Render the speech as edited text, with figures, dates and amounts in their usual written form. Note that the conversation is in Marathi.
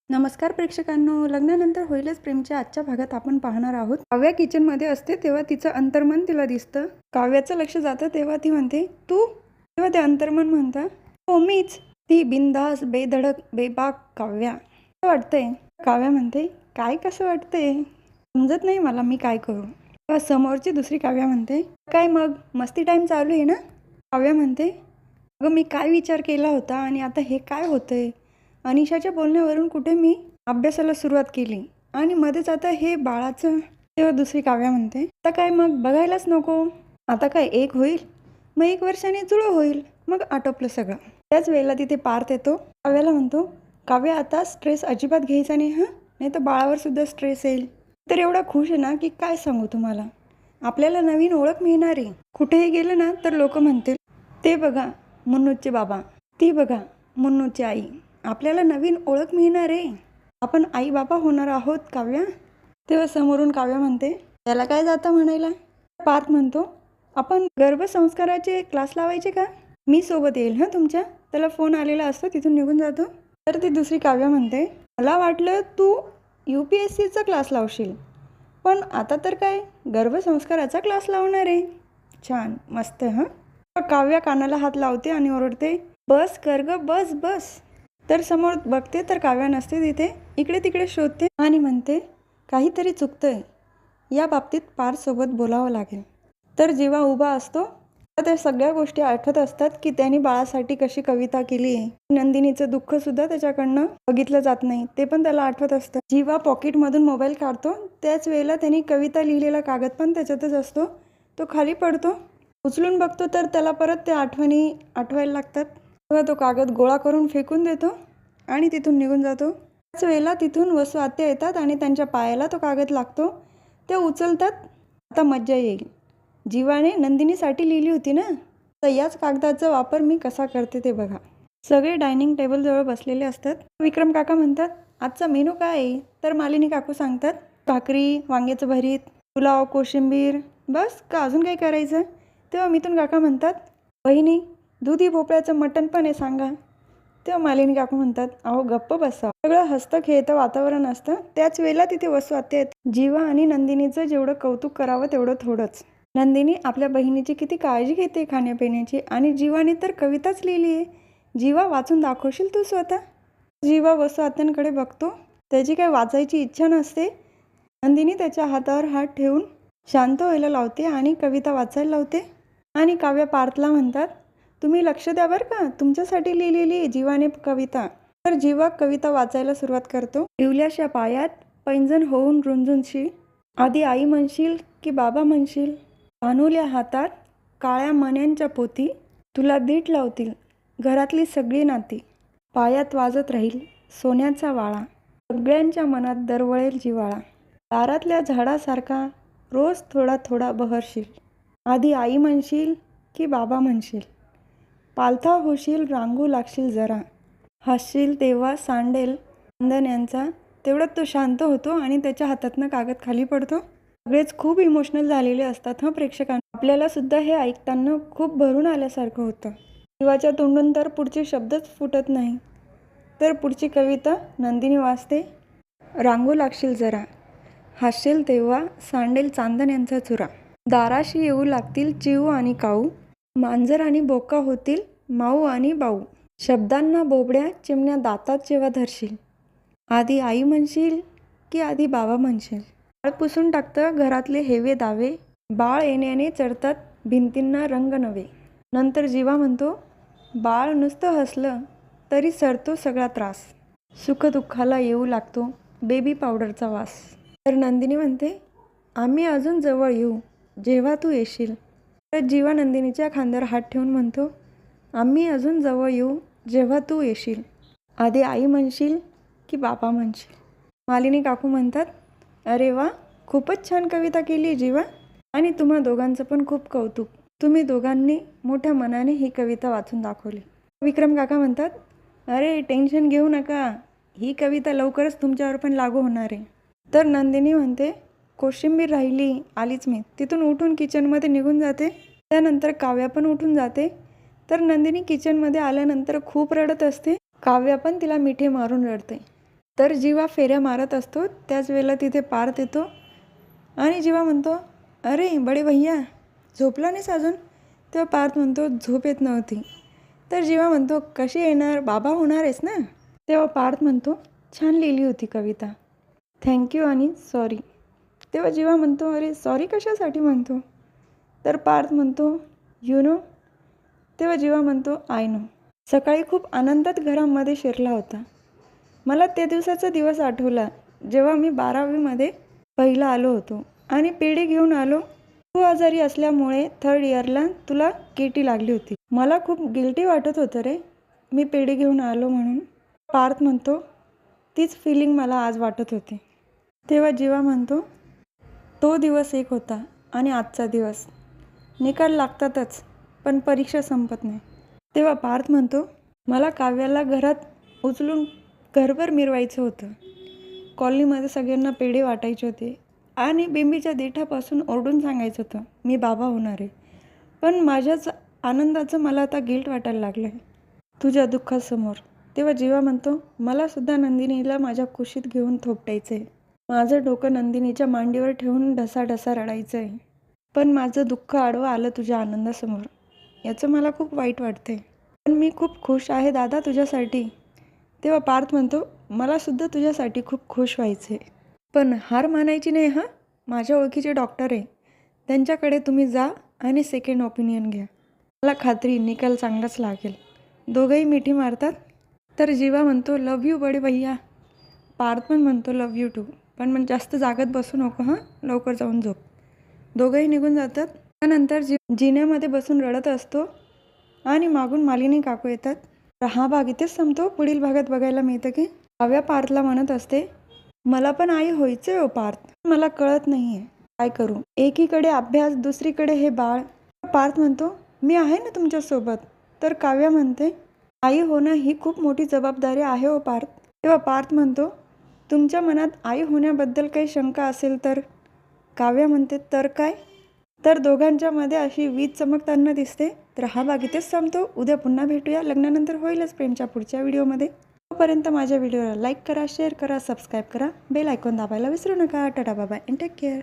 नमस्कार प्रेक्षकांनो, लग्नानंतर होईलच प्रेमच्या आजच्या भागात आपण पाहणार आहोत. काव्या किचनमध्ये असते तेव्हा तिचं अंतर्मन तिला दिसतं. काव्याचं लक्ष जातं तेव्हा ती म्हणते, तू? तेव्हा ते अंतर्मन म्हणतं, हो मीच. ती बिनधास्त, बेधडक, बेबाक काव्या. कसं वाटतंय? काव्या म्हणते, काय कसं वाटतंय? समजत नाही मला मी काय करू. तेव्हा समोरची दुसरी काव्या म्हणते, काय मग मस्ती टाईम चालू आहे ना? काव्या म्हणते, अगं मी काय विचार केला होता आणि आता हे काय होतंय? अनिशाच्या बोलण्यावरून कुठे मी अभ्यासाला सुरुवात केली आणि मध्येच आता हे बाळाचं. तेव्हा दुसरी काव्या म्हणते, आता काय मग बघायलाच नको. आता काय एक होईल, मग 1 वर्षाने जुळं होईल, मग आटोपलं सगळं. त्याच वेळेला तिथे पार्थ येतो. काव्याला म्हणतो, काव्या आता स्ट्रेस अजिबात घ्यायचा नाही हां, नाही तर बाळावर सुद्धा स्ट्रेस येईल. तर एवढा खुश आहे ना की काय सांगू तुम्हाला. आपल्याला नवीन ओळख मिळणार आहे. कुठेही गेलं ना तर लोक म्हणतील, ते बघा मुन्नूचे बाबा, ती बघा मुन्नूची आई. आपल्याला नवीन ओळख मिळणार आहे. आपण आई बाबा होणार आहोत काव्या. तेव्हा समोरून काव्या म्हणते, त्याला काय जातं म्हणायला. पार्थ म्हणतो, आपण गर्भसंस्काराचे क्लास लावायचे का? मी सोबत येईल हां तुमच्या. त्याला फोन आलेला असतो, तिथून निघून जातो. तर ती दुसरी काव्या म्हणते, मला वाटलं तू UPSCचा क्लास लावशील, पण आता तर काय गर्भसंस्काराचा क्लास लावणार आहे. छान मस्त हां. काव्या कानाला हात लावते आणि ओरडते, बस कर ग, बस बस. तर समोर बघते तर काव्या नसते तिथे. इकडे तिकडे शोधते आणि म्हणते, काहीतरी चुकतंय. या बाबतीत पार्थसोबत बोलावं लागेल. तर जेव्हा उभा असतो तर त्या सगळ्या गोष्टी आठवत असतात की त्यांनी बाळासाठी कशी कविता केली आहे. नंदिनीचं दुःखसुद्धा त्याच्याकडनं बघितलं जात नाही, ते पण त्याला आठवत असतं. जेव्हा पॉकेटमधून मोबाईल काढतो त्याच वेळेला त्यांनी कविता लिहिलेला कागद पण त्याच्यातच असतो. तो खाली पडतो, उचलून बघतो तर त्याला परत त्या आठवणी आठवायला लागतात. तेव्हा तो कागद गोळा करून फेकून देतो आणि तिथून निघून जातो. त्याच वेळेला तिथून वसू आत्या येतात आणि त्यांच्या पायाला तो कागद लागतो. ते उचलतात. आता मज्जा येईल. जीवाने नंदिनीसाठी लिहिली होती ना, तर याच कागदाचा वापर मी कसा करते ते बघा. सगळे डायनिंग टेबलजवळ बसलेले असतात. विक्रम काका म्हणतात, आजचा मेनू काय आहे? तर मालिनी काकू सांगतात, भाकरी, वांग्याचं भरीत, पुलाव, कोशिंबीर, बस का अजून काय करायचं? तेव्हा मिथून काका म्हणतात, बहिणी दुधी भोपळ्याचं मटण पण आहे सांगा. तेव्हा मालिनी काकू म्हणतात, अहो गप्प बसा. सगळं हसतं खेळतं वातावरण असतं. त्याच वेळेला तिथे वसू आत्या येते. जीवा आणि नंदिनीचं जेवढं कौतुक करावं तेवढं थोडंच. नंदिनी आपल्या बहिणीची किती काळजी घेते खाण्यापिण्याची, आणि जीवाने तर कविताच लिहिली आहे. जीवा वाचून दाखवशील तू स्वतः? जीवा वसू आत्यांकडे बघतो. त्याची काही वाचायची इच्छा नसते. नंदिनी त्याच्या हातावर हात ठेवून शांत व्हायला लावते आणि कविता वाचायला लावते. आणि काव्या पार्थला म्हणतात, तुम्ही लक्ष द्या बरं का, तुमच्यासाठी लिहिलेली जीवाने कविता. तर जीवा कविता वाचायला सुरुवात करतो. इवल्याशा पायात पैंजण होऊन रुंजूनशी, आधी आई म्हणशील की बाबा म्हणशील, भानुल्या हातात काळ्या मण्यांच्या पोती, तुला दीट लावतील घरातली सगळी नाती, पायात वाजत राहील सोन्याचा वाळा, सगळ्यांच्या मनात दरवळेल जिवाळा, दारातल्या झाडासारखा रोज थोडा थोडा बहरशील, आधी आई म्हणशील की बाबा म्हणशील, पालथा होशील रांगू लागशील जरा, हसशील तेव्हा सांडेल चांदण्यांचा. तेवढ्यात तो शांत होतो आणि त्याच्या हातातनं कागद खाली पडतो. सगळेच खूप इमोशनल झालेले असतात हां प्रेक्षकांना. आपल्याला सुद्धा हे ऐकताना खूप भरून आल्यासारखं होतं. जीवाच्या तोंडून तर पुढचे शब्दच फुटत नाही. तर पुढची कविता नंदिनी वाचते. रांगू लागशील जरा, हसशील तेव्हा सांडेल चांदण्यांचा चुरा, दाराशी येऊ लागतील चिऊ आणि काऊ, मांजर आणि बोका होतील माऊ आणि बाऊ, शब्दांना बोबड्या चिमण्या दातात जेव्हा धरशील, आधी आई म्हणशील की आधी बाबा म्हणशील, बाळ पुसून टाकतं घरातले हेवे दावे, बाळ येण्याने चढतात भिंतींना रंग नवे. नंतर जीवा म्हणतो, बाळ नुसतं हसलं तरी सरतो सगळा त्रास, सुखदुःखाला येऊ लागतो बेबी पावडरचा वास. तर नंदिनी म्हणते, आम्ही अजून जवळ येऊ जेव्हा तू येशील. तर जीवा नंदिनीच्या खांद्यावर हात ठेवून म्हणतो, आम्ही अजून जवळ येऊ जेव्हा तू येशील, आधी आई म्हणशील की बाबा म्हणशील. मालिनी काकू म्हणतात, अरे वा, खूपच छान कविता केली जीवा, आणि तुम्हा दोघांचं पण खूप कौतुक. तुम्ही दोघांनी मोठ्या मनाने ही कविता वाचून दाखवली. विक्रम काका म्हणतात, अरे टेन्शन घेऊ नका, ही कविता लवकरच तुमच्यावर पण लागू होणार आहे. तर नंदिनी म्हणते, कोशिंबीर राहिली आलीच मी. तिथून उठून किचनमध्ये निघून जाते. त्यानंतर काव्या पण उठून जाते. तर नंदिनी किचनमध्ये आल्यानंतर खूप रडत असते. काव्या पण तिला मिठी मारून रडते. तर जीवा फेऱ्या मारत असतो त्याच वेळेला तिथे पार्थ येतो आणि जीवा म्हणतो, अरे बडे भैया झोपला नाहीस अजून? तेव्हा पार्थ म्हणतो, झोप येत नव्हती. तर जीवा म्हणतो, कशी येणार, बाबा होणार आहेस ना? तेव्हा पार्थ म्हणतो, छान लिहिली होती कविता, थँक्यू आणि सॉरी. तेव्हा जीवा म्हणतो, अरे सॉरी कशासाठी म्हणतो? तर पार्थ म्हणतो, यू नो. तेव्हा जीवा म्हणतो, आय नो. सकाळी खूप आनंदात घरामध्ये शिरला होता. मला त्या दिवसाचा दिवस आठवला जेव्हा मी 12वीमध्ये पहिला आलो होतो आणि पेढे घेऊन आलो. तू आजारी असल्यामुळे 3rd इयरला तुला केटी लागली होती. मला खूप गिल्टी वाटत होतं रे, मी पेढे घेऊन आलो म्हणून. पार्थ म्हणतो, तीच फिलिंग मला आज वाटत होती. तेव्हा जीवा म्हणतो, तो दिवस एक होता आणि आजचा दिवस. निकाल लागतातच पण परीक्षा संपत नाही. तेव्हा पार्थ म्हणतो, मला काव्याला घरात उचलून घरभर मिरवायचं होतं. कॉलनीमध्ये सगळ्यांना पेढे वाटायचे होते आणि बिंबीच्या देठापासून ओरडून सांगायचं होतं, मी बाबा होणार आहे. पण माझ्याच आनंदाचं मला आता गिल्ट वाटायला लागलं आहे तुझ्या दुःखासमोर. तेव्हा जीवा म्हणतो, मलासुद्धा नंदिनीला माझ्या कुशीत घेऊन थोपटायचं आहे. माझं डोकं नंदिनीच्या मांडीवर ठेवून ढसाढसा रडायचं आहे. पण माझं दुःख आडवं आलं तुझ्या आनंदासमोर. याचं मला खूप वाईट वाटते. पण मी खूप खुश आहे दादा तुझ्यासाठी. तेव्हा पार्थ म्हणतो, मलासुद्धा तुझ्यासाठी खूप खुश व्हायचे. पण हार मानायची नाही हां. माझ्या ओळखीचे डॉक्टर आहे, त्यांच्याकडे तुम्ही जा आणि सेकंड ओपिनियन घ्या. मला खात्री निकाल चांगलाच लागेल. दोघंही मिठी मारतात. तर जीवा म्हणतो, लव यू बडे भैया. पार्थ पण म्हणतो, लव यू टू. पण जास्त जागत बसू नको हां, लवकर जाऊन झोप. दोघंही निघून जातात. त्यानंतर जिन्यामध्ये बसून रडत असतो आणि मागून मालिनी काकू येतात. तर हा भाग इथेच संपतो. पुढील भागात बघायला मिळतं की काव्या पार्थला म्हणत असते, मला पण आई व्हायचंय हो पार्थ, मला कळत नाही आहे काय करू. एकीकडे अभ्यास, दुसरीकडे हे बाळ. पार्थ म्हणतो, मी आहे ना तुमच्यासोबत. तर काव्या म्हणते, आई होणं ही खूप मोठी जबाबदारी आहे हो पार्थ. तेव्हा पार्थ म्हणतो, तुमच्या मनात आई होण्याबद्दल काही शंका असेल तर? काव्या म्हणते, तर काय? तर दोघांच्यामध्ये अशी वीज चमकताना दिसते. तर हा भाग इथेच संपतो. उद्या पुन्हा भेटूया. लग्नानंतर होईलच प्रेमच्या पुढच्या व्हिडिओमध्ये. तोपर्यंत माझ्या व्हिडिओला लाईक करा, शेअर करा, सबस्क्राईब करा, बेल आयकॉन दाबायला विसरू नका. Tata bye bye and take care.